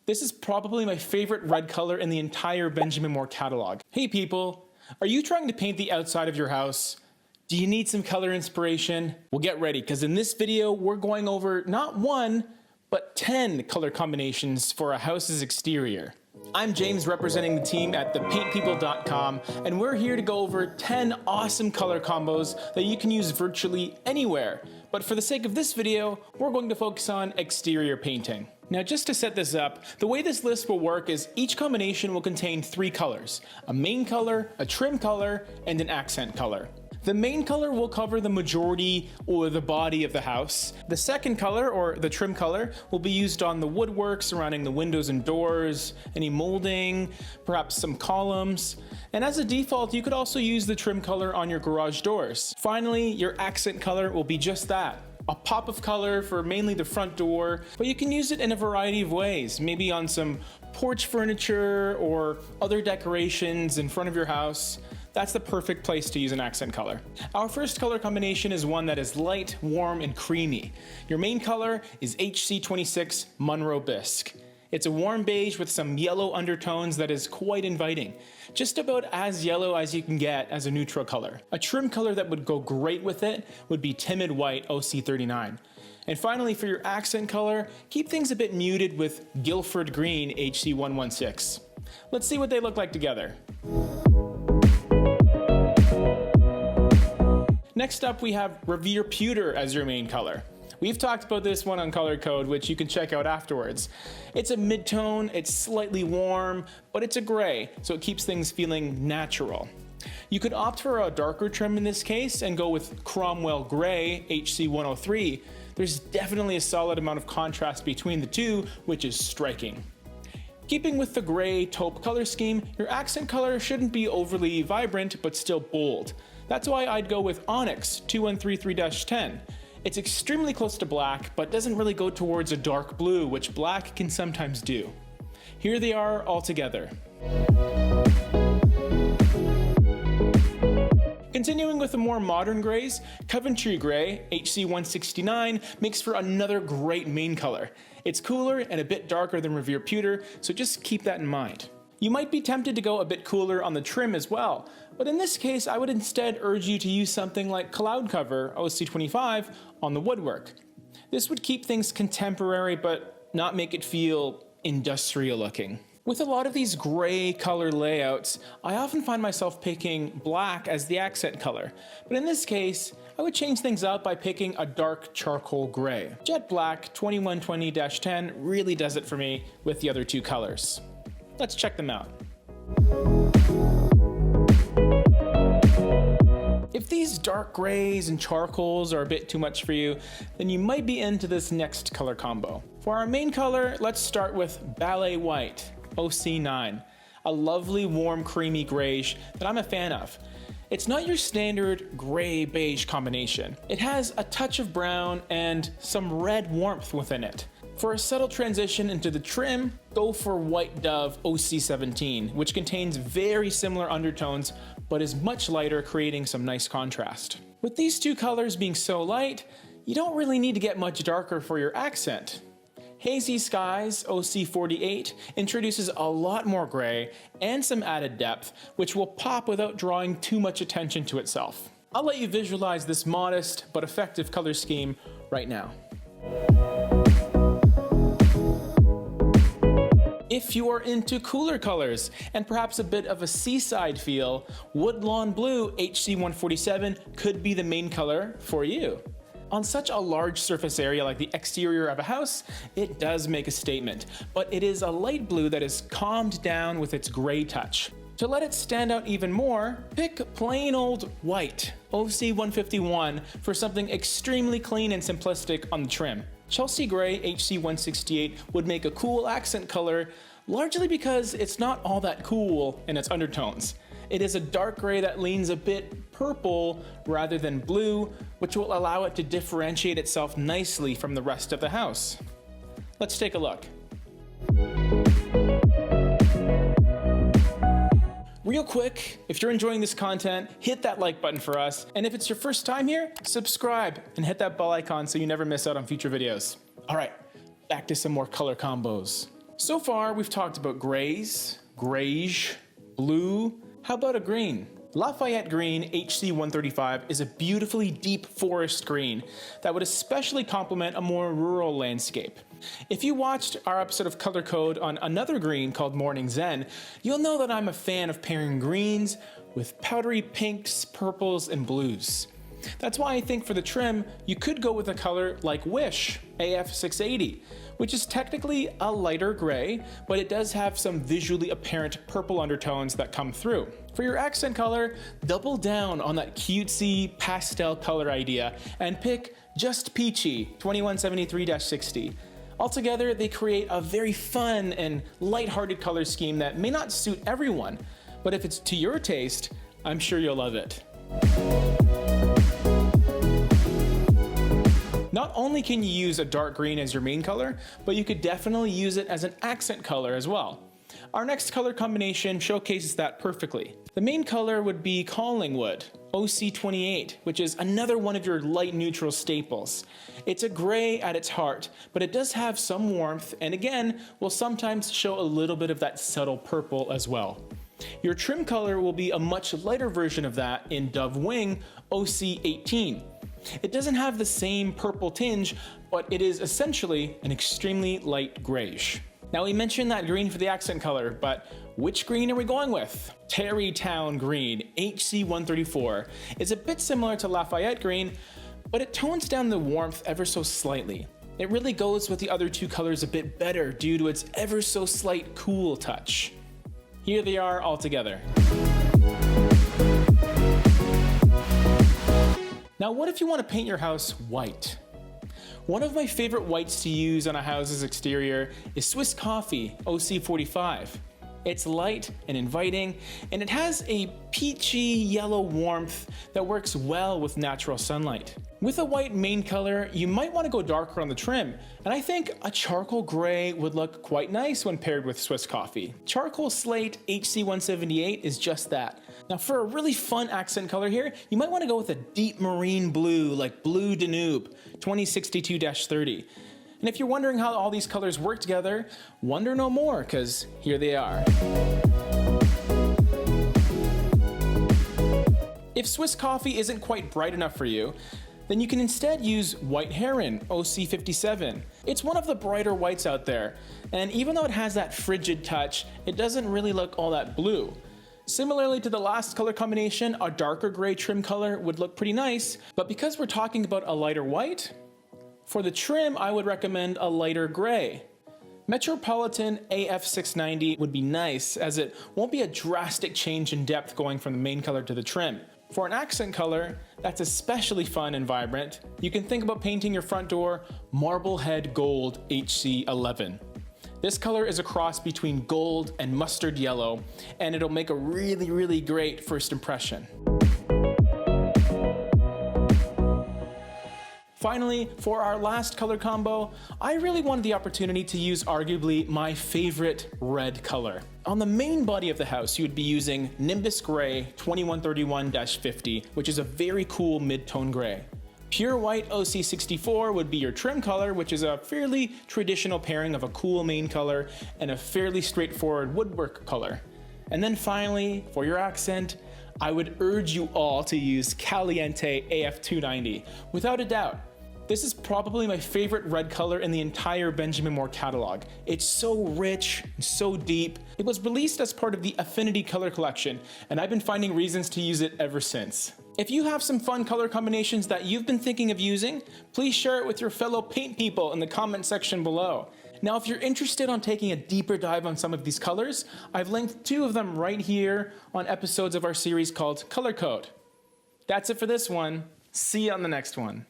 This is probably my favorite red color in the entire Benjamin Moore catalog. Hey people, are you trying to paint the outside of your house? Do you need some color inspiration? Well, get ready, because in this video, we're going over not 1, but 10 color combinations for a house's exterior. I'm James, representing the team at thepaintpeople.com, and we're here to go over 10 awesome color combos that you can use virtually anywhere. But for the sake of this video, we're going to focus on exterior painting. Now, just to set this up, the way this list will work is each combination will contain 3 colors: a main color, a trim color, and an accent color. The main color will cover the majority or the body of the house. The second color, or the trim color, will be used on the woodwork surrounding the windows and doors, any molding, perhaps some columns. And as a default, you could also use the trim color on your garage doors. Finally, your accent color will be just that. A pop of color for mainly the front door, but you can use it in a variety of ways, maybe on some porch furniture or other decorations in front of your house. That's the perfect place to use an accent color. Our first color combination is one that is light, warm, and creamy. Your main color is HC26 Monroe Bisque. It's a warm beige with some yellow undertones that is quite inviting. Just about as yellow as you can get as a neutral color. A trim color that would go great with it would be Timid White OC39. And finally, for your accent color, keep things a bit muted with Guilford Green HC116. Let's see what they look like together. Next up, we have Revere Pewter as your main color. We've talked about this one on Color Code, which you can check out afterwards. It's a mid-tone, it's slightly warm, but it's a gray, so it keeps things feeling natural. You could opt for a darker trim in this case and go with Cromwell Gray HC103. There's definitely a solid amount of contrast between the two, which is striking. Keeping with the gray taupe color scheme, your accent color shouldn't be overly vibrant, but still bold. That's why I'd go with Onyx 2133-10. It's extremely close to black, but doesn't really go towards a dark blue, which black can sometimes do. Here they are all together. Continuing with the more modern grays, Coventry Gray HC169 makes for another great main color. It's cooler and a bit darker than Revere Pewter, so just keep that in mind. You might be tempted to go a bit cooler on the trim as well, but in this case I would instead urge you to use something like Cloud Cover OC25 on the woodwork. This would keep things contemporary but not make it feel industrial looking. With a lot of these gray color layouts, I often find myself picking black as the accent color, but in this case, I would change things up by picking a dark charcoal gray. Jet Black 2120-10 really does it for me with the other 2 colors. Let's check them out. If these dark grays and charcoals are a bit too much for you, then you might be into this next color combo. For our main color, let's start with Ballet White OC9, a lovely warm creamy grayish that I'm a fan of. It's not your standard gray beige combination. It has a touch of brown and some red warmth within it. For a subtle transition into the trim, go for White Dove OC17, which contains very similar undertones, but is much lighter, creating some nice contrast. With these 2 colors being so light, you don't really need to get much darker for your accent. Hazy Skies OC48 introduces a lot more gray and some added depth, which will pop without drawing too much attention to itself. I'll let you visualize this modest but effective color scheme right now. If you are into cooler colors and perhaps a bit of a seaside feel, Woodlawn Blue HC147 could be the main color for you. On such a large surface area like the exterior of a house, it does make a statement, but it is a light blue that is calmed down with its gray touch. To let it stand out even more, pick plain old white OC151 for something extremely clean and simplistic on the trim. Chelsea Gray HC168 would make a cool accent color, largely because it's not all that cool in its undertones. It is a dark gray that leans a bit purple rather than blue, which will allow it to differentiate itself nicely from the rest of the house. Let's take a look. Real quick, if you're enjoying this content, hit that like button for us. And if it's your first time here, subscribe and hit that bell icon so you never miss out on future videos. All right, back to some more color combos. So far, we've talked about grays, greige, blue. How about a green? Lafayette Green HC135 is a beautifully deep forest green that would especially complement a more rural landscape. If you watched our episode of Color Code on another green called Morning Zen, you'll know that I'm a fan of pairing greens with powdery pinks, purples, and blues. That's why I think for the trim, you could go with a color like Wish AF680, which is technically a lighter gray, but it does have some visually apparent purple undertones that come through. For your accent color, double down on that cutesy pastel color idea and pick Just Peachy 2173-60. Altogether, they create a very fun and lighthearted color scheme that may not suit everyone, but if it's to your taste, I'm sure you'll love it. Not only can you use a dark green as your main color, but you could definitely use it as an accent color as well. Our next color combination showcases that perfectly. The main color would be Collingwood, OC28, which is another one of your light neutral staples. It's a gray at its heart, but it does have some warmth and again, will sometimes show a little bit of that subtle purple as well. Your trim color will be a much lighter version of that in Dove Wing, OC18. It doesn't have the same purple tinge, but it is essentially an extremely light grayish. Now we mentioned that green for the accent color, but which green are we going with? Tarrytown Green, HC134, is a bit similar to Lafayette Green, but it tones down the warmth ever so slightly. It really goes with the other two colors a bit better due to its ever so slight cool touch. Here they are all together. Now what if you want to paint your house white? One of my favorite whites to use on a house's exterior is Swiss Coffee OC45. It's light and inviting, and it has a peachy yellow warmth that works well with natural sunlight. With a white main color, you might want to go darker on the trim, and I think a charcoal gray would look quite nice when paired with Swiss Coffee. Charcoal Slate HC178 is just that. Now for a really fun accent color here, you might want to go with a deep marine blue like Blue Danube 2062-30. And if you're wondering how all these colors work together, wonder no more, because here they are. If Swiss Coffee isn't quite bright enough for you, then you can instead use White Heron OC57. It's one of the brighter whites out there, and even though it has that frigid touch, it doesn't really look all that blue. Similarly to the last color combination, a darker gray trim color would look pretty nice, but because we're talking about a lighter white, for the trim I would recommend a lighter gray. Metropolitan AF690 would be nice, as it won't be a drastic change in depth going from the main color to the trim. For an accent color that's especially fun and vibrant, you can think about painting your front door Marblehead Gold HC11. This color is a cross between gold and mustard yellow, and it'll make a really great first impression. Finally, for our last color combo, I really wanted the opportunity to use arguably my favorite red color. On the main body of the house, you would be using Nimbus Gray 2131-50, which is a very cool mid-tone gray. Pure White OC64 would be your trim color, which is a fairly traditional pairing of a cool main color and a fairly straightforward woodwork color. And then finally, for your accent, I would urge you all to use Caliente AF290, without a doubt. This is probably my favorite red color in the entire Benjamin Moore catalog. It's so rich and so deep. It was released as part of the Affinity color collection, and I've been finding reasons to use it ever since. If you have some fun color combinations that you've been thinking of using, please share it with your fellow paint people in the comment section below. Now, if you're interested on taking a deeper dive on some of these colors, I've linked 2 of them right here on episodes of our series called Color Code. That's it for this one. See you on the next one.